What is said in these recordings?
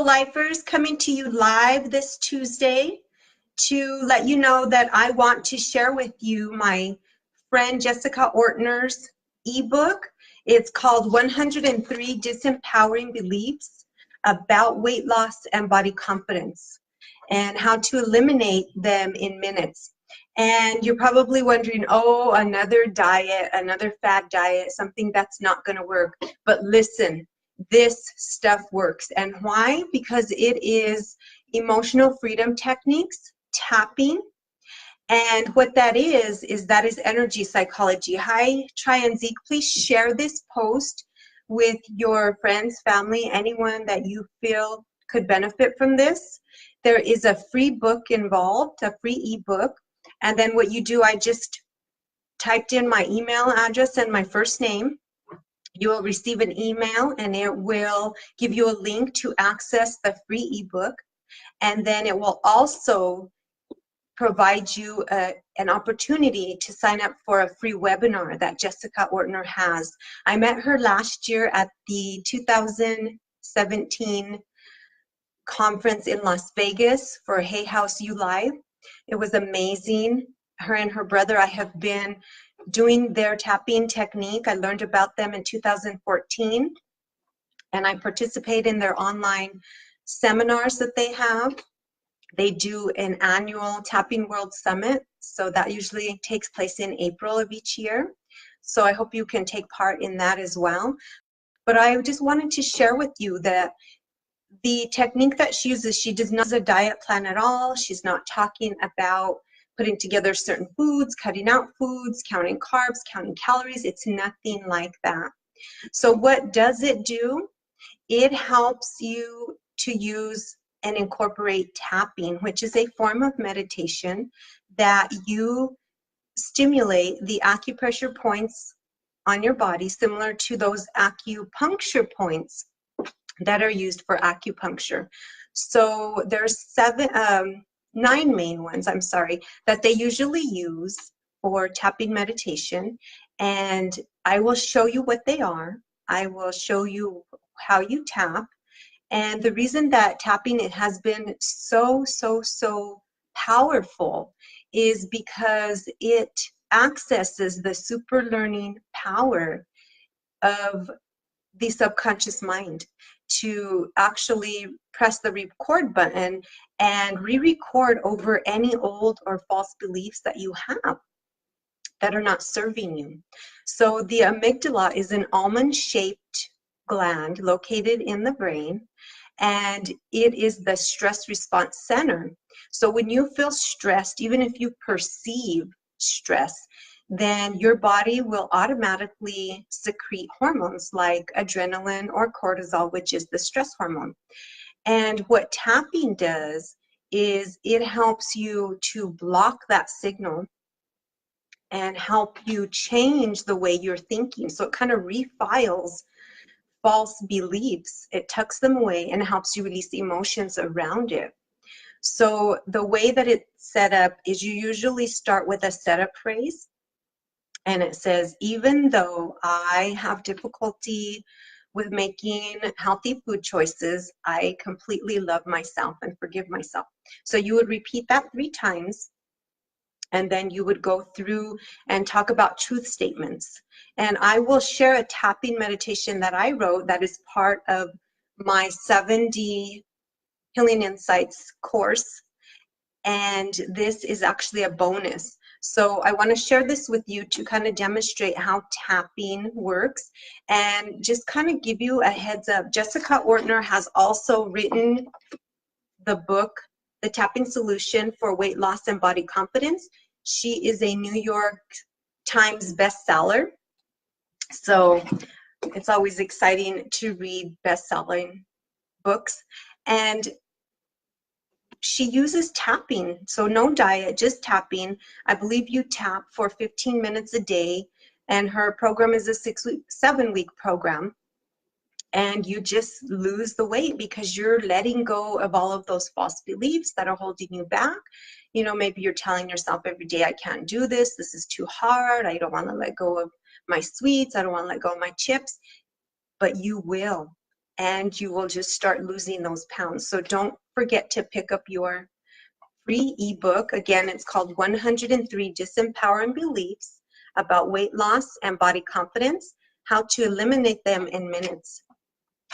Lifers, coming to you live this Tuesday to let you know that I want to share with you my friend Jessica Ortner's ebook. It's called 103 Disempowering Beliefs About Weight Loss and Body Confidence, and how to eliminate them in minutes. And you're probably wondering, oh, another diet, another fad diet, something that's not going to work. But listen, this stuff works. And why? Because it is emotional freedom techniques, tapping, and what that is energy psychology. Hi, Try and Zeke, please share this post with your friends, family, anyone that you feel could benefit from this. There is a free book involved, a free ebook. And then what you do, I just typed in my email address and my first name. You will receive an email and it will give you a link to access the free ebook. And then it will also provide you an opportunity to sign up for a free webinar that Jessica Ortner has. I met her last year at the 2017 conference in Las Vegas for Hay House U Live. It was amazing. Her and her brother, I have been doing their tapping technique. I learned about them in 2014, and I participate in their online seminars that they have. They do an annual Tapping World Summit, so that usually takes place in April of each year. So I hope you can take part in that as well. But I just wanted to share with you that the technique that she uses, she does not use a diet plan at all. She's not talking about putting together certain foods, cutting out foods, counting carbs, counting calories. It's nothing like that. So what does it do? It helps you to use and incorporate tapping, which is a form of meditation that you stimulate the acupressure points on your body, similar to those acupuncture points that are used for acupuncture. So there's 9 main ones, that they usually use for tapping meditation. And I will show you what they are. I will show you how you tap. And the reason that tapping it has been so powerful is because it accesses the super learning power of the subconscious mind to actually press the record button and re-record over any old or false beliefs that you have that are not serving you. So the amygdala is an almond-shaped gland located in the brain, and it is the stress response center. So when you feel stressed, even if you perceive stress, then your body will automatically secrete hormones like adrenaline or cortisol, which is the stress hormone. And what tapping does is it helps you to block that signal and help you change the way you're thinking. So it kind of refiles false beliefs. It tucks them away and helps you release the emotions around it. So the way that it's set up is you usually start with a setup phrase, and it says, even though I have difficulty with making healthy food choices, I completely love myself and forgive myself. So you would repeat that 3 times, and then you would go through and talk about truth statements. And I will share a tapping meditation that I wrote that is part of my 7D Healing Insights course. And this is actually a bonus. So I want to share this with you to kind of demonstrate how tapping works and just kind of give you a heads up. Jessica Ortner has also written the book, The Tapping Solution for Weight Loss and Body Confidence. She is a New York Times bestseller. So it's always exciting to read best-selling books. And she uses tapping, so no diet, just tapping. I believe you tap for 15 minutes a day, and her program is a 7-week program. And you just lose the weight because you're letting go of all of those false beliefs that are holding you back. You know, maybe you're telling yourself every day, I can't do this, this is too hard, I don't want to let go of my sweets, I don't want to let go of my chips, but you will. and you will just start losing those pounds. So don't forget to pick up your free ebook. Again, it's called 103 Disempowering Beliefs About Weight Loss and Body Confidence, How to Eliminate Them in Minutes.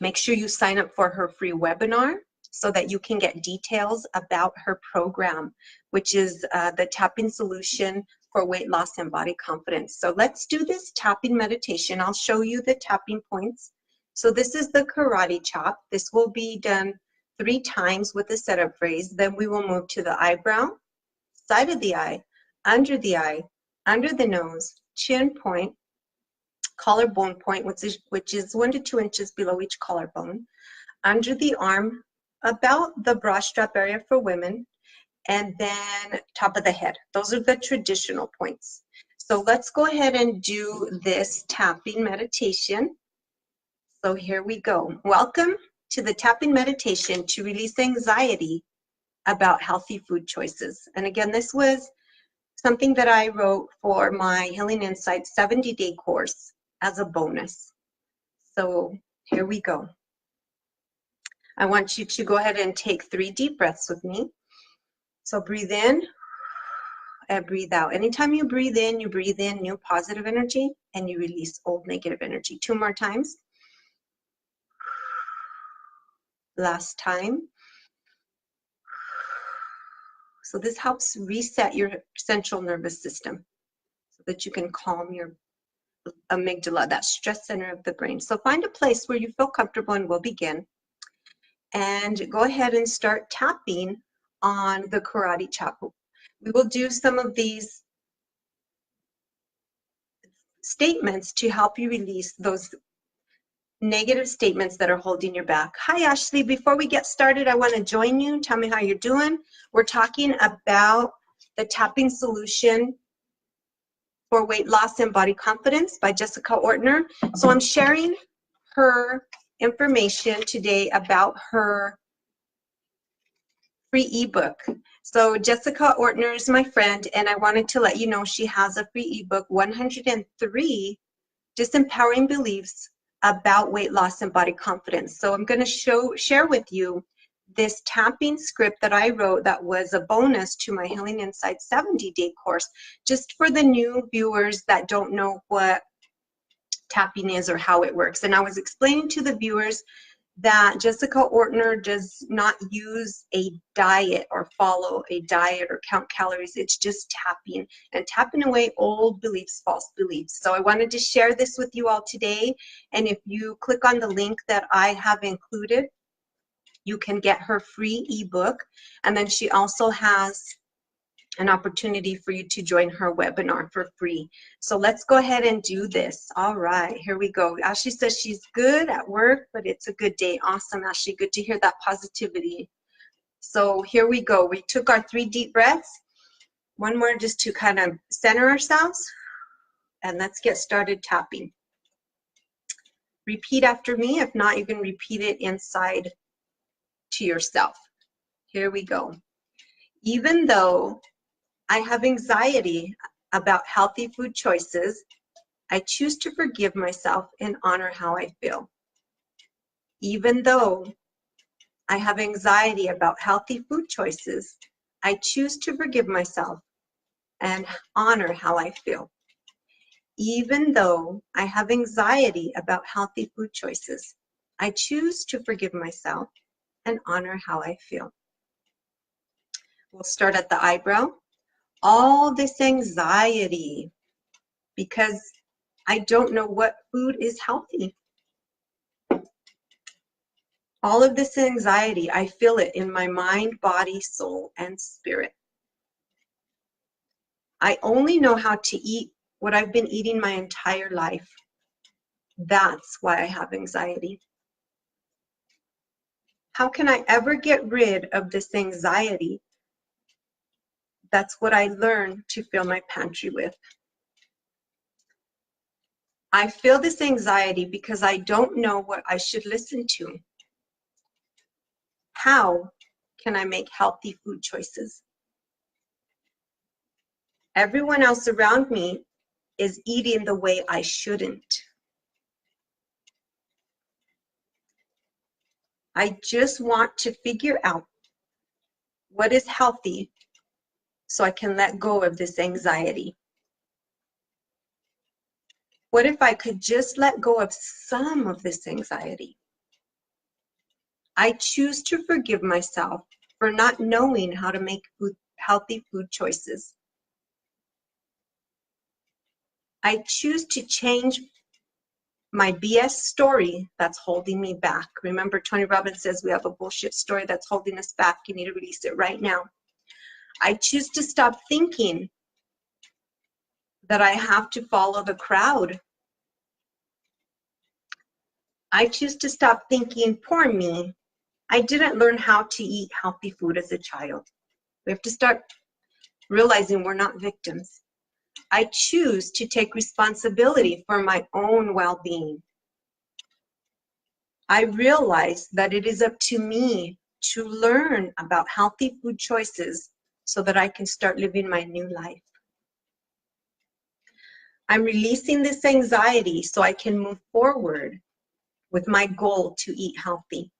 Make sure you sign up for her free webinar so that you can get details about her program, which is the tapping solution for weight loss and body confidence. So let's do this tapping meditation. I'll show you the tapping points. So this is the karate chop. This will be done 3 times with the setup phrase. Then we will move to the eyebrow, side of the eye, under the nose, chin point, collarbone point, which is 1 to 2 inches below each collarbone, under the arm, about the bra strap area for women, and then top of the head. Those are the traditional points. So let's go ahead and do this tapping meditation. So here we go. Welcome to the tapping meditation to release anxiety about healthy food choices. And again, this was something that I wrote for my Healing Insights 70-day course as a bonus. So here we go. I want you to go ahead and take 3 deep breaths with me. So breathe in and breathe out. Anytime you breathe in new positive energy, and you release old negative energy. 2 more times. Last time. So this helps reset your central nervous system so that you can calm your amygdala, that stress center of the brain. So find a place where you feel comfortable, and we'll begin. And go ahead and start tapping on the karate chop. We will do some of these statements to help you release those negative statements that are holding you back. Hi, Ashley. Before we get started, I want to join you. Tell me how you're doing. We're talking about the tapping solution for weight loss and body confidence by Jessica Ortner. So I'm sharing her information today about her free ebook. So Jessica Ortner is my friend, and I wanted to let you know she has a free ebook, 103 Disempowering Beliefs About Weight Loss and Body Confidence. So I'm going to share with you this tapping script that I wrote that was a bonus to my Healing Insights 70-day course, just for the new viewers that don't know what tapping is or how it works. And I was explaining to the viewers that Jessica Ortner does not use a diet or follow a diet or count calories. It's just tapping and tapping away old beliefs, false beliefs. So I wanted to share this with you all today. And if you click on the link that I have included, you can get her free ebook. And then she also has an opportunity for you to join her webinar for free. So let's go ahead and do this. All right, here we go. Ashley says she's good at work, but it's a good day. Awesome, Ashley. Good to hear that positivity. So here we go. We took our 3 deep breaths. One more just to kind of center ourselves. And let's get started tapping. Repeat after me. If not, you can repeat it inside to yourself. Here we go. Even though I have anxiety about healthy food choices, I choose to forgive myself and honor how I feel. Even though I have anxiety about healthy food choices, I choose to forgive myself and honor how I feel. Even though I have anxiety about healthy food choices, I choose to forgive myself and honor how I feel. We'll start at the eyebrow. All this anxiety because I don't know what food is healthy. All of this anxiety, I feel it in my mind, body, soul, and spirit. I only know how to eat what I've been eating my entire life. That's why I have anxiety. How can I ever get rid of this anxiety? That's what I learned to fill my pantry with. I feel this anxiety because I don't know what I should listen to. How can I make healthy food choices? Everyone else around me is eating the way I shouldn't. I just want to figure out what is healthy so I can let go of this anxiety. What if I could just let go of some of this anxiety? I choose to forgive myself for not knowing how to make healthy food choices. I choose to change my BS story that's holding me back. Remember, Tony Robbins says we have a bullshit story that's holding us back. You need to release it right now. I choose to stop thinking that I have to follow the crowd. I choose to stop thinking, poor me, I didn't learn how to eat healthy food as a child. We have to start realizing we're not victims. I choose to take responsibility for my own well-being. I realize that it is up to me to learn about healthy food choices so that I can start living my new life. I'm releasing this anxiety so I can move forward with my goal to eat healthy.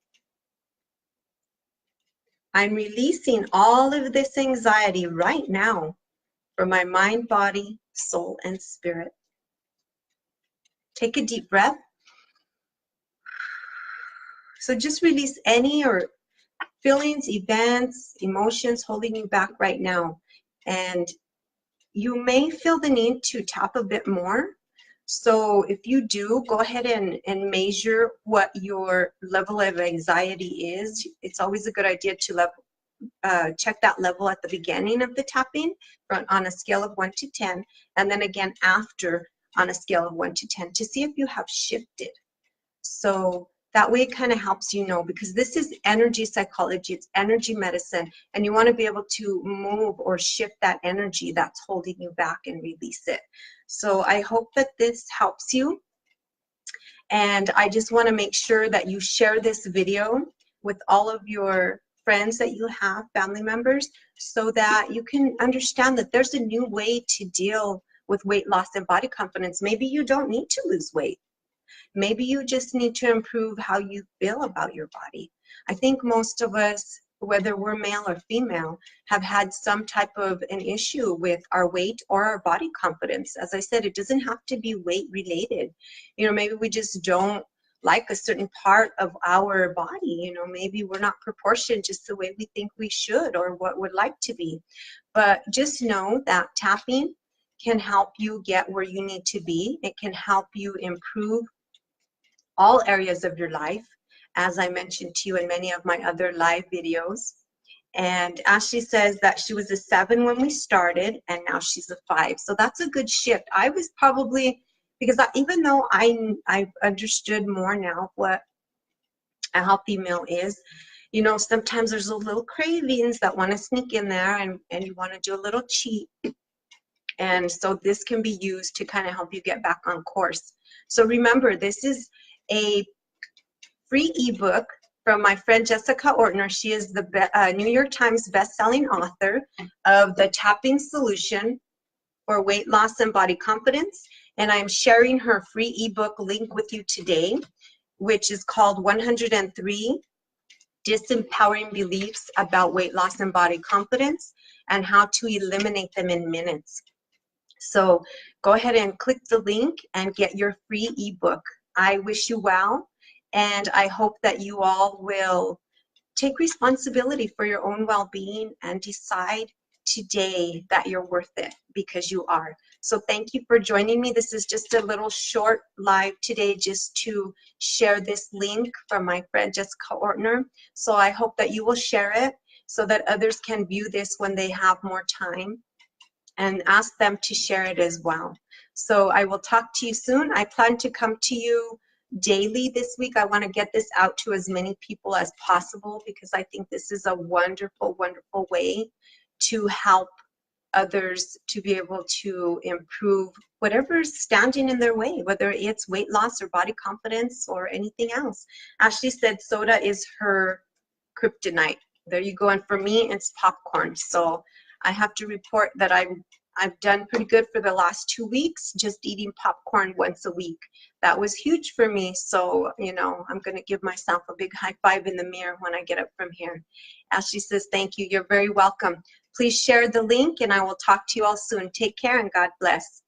I'm releasing all of this anxiety right now for my mind, body, soul, and spirit. Take a deep breath. So just release any or feelings, events, emotions holding you back right now. And you may feel the need to tap a bit more. So if you do, go ahead and measure what your level of anxiety is. It's always a good idea to check that level at the beginning of the tapping on a scale of 1 to 10, and then again after on a scale of 1 to 10 to see if you have shifted. So that way it kind of helps you know, because this is energy psychology, it's energy medicine, and you want to be able to move or shift that energy that's holding you back and release it. So I hope that this helps you. And I just want to make sure that you share this video with all of your friends that you have, family members, so that you can understand that there's a new way to deal with weight loss and body confidence. Maybe you don't need to lose weight. Maybe you just need to improve how you feel about your body. I think most of us, whether we're male or female, have had some type of an issue with our weight or our body confidence. As I said, it doesn't have to be weight related. You know, maybe we just don't like a certain part of our body. You know, maybe we're not proportioned just the way we think we should or what would like to be. But just know that tapping can help you get where you need to be. It can help you improve all areas of your life, as I mentioned to you in many of my other live videos. And Ashley says that she was a 7 when we started, and now she's a 5. So that's a good shift. I was probably, because even though I understood more now what a healthy meal is, you know, sometimes there's a little cravings that want to sneak in there, and you want to do a little cheat. And so this can be used to kind of help you get back on course. So remember, this is a free ebook from my friend Jessica Ortner. She is the New York Times best-selling author of The Tapping Solution for Weight Loss and Body Confidence. And I'm sharing her free ebook link with you today, which is called 103 Disempowering Beliefs About Weight Loss and Body Confidence and How to Eliminate Them in Minutes. So go ahead and click the link and get your free ebook. I wish you well, and I hope that you all will take responsibility for your own well-being and decide today that you're worth it, because you are. So thank you for joining me. This is just a little short live today just to share this link from my friend Jessica Ortner. So I hope that you will share it so that others can view this when they have more time, and ask them to share it as well. So I will talk to you soon. I plan to come to you daily this week. I want to get this out to as many people as possible, because I think this is a wonderful, wonderful way to help others to be able to improve whatever's standing in their way, whether it's weight loss or body confidence or anything else. Ashley said soda is her kryptonite. There you go. And for me, it's popcorn. So I have to report that I've done pretty good for the last 2 weeks, just eating popcorn once a week. that was huge for me. So, you know, I'm going to give myself a big high five in the mirror when I get up from here. Ashley says, thank you. You're very welcome. Please share the link, and I will talk to you all soon. Take care and God bless.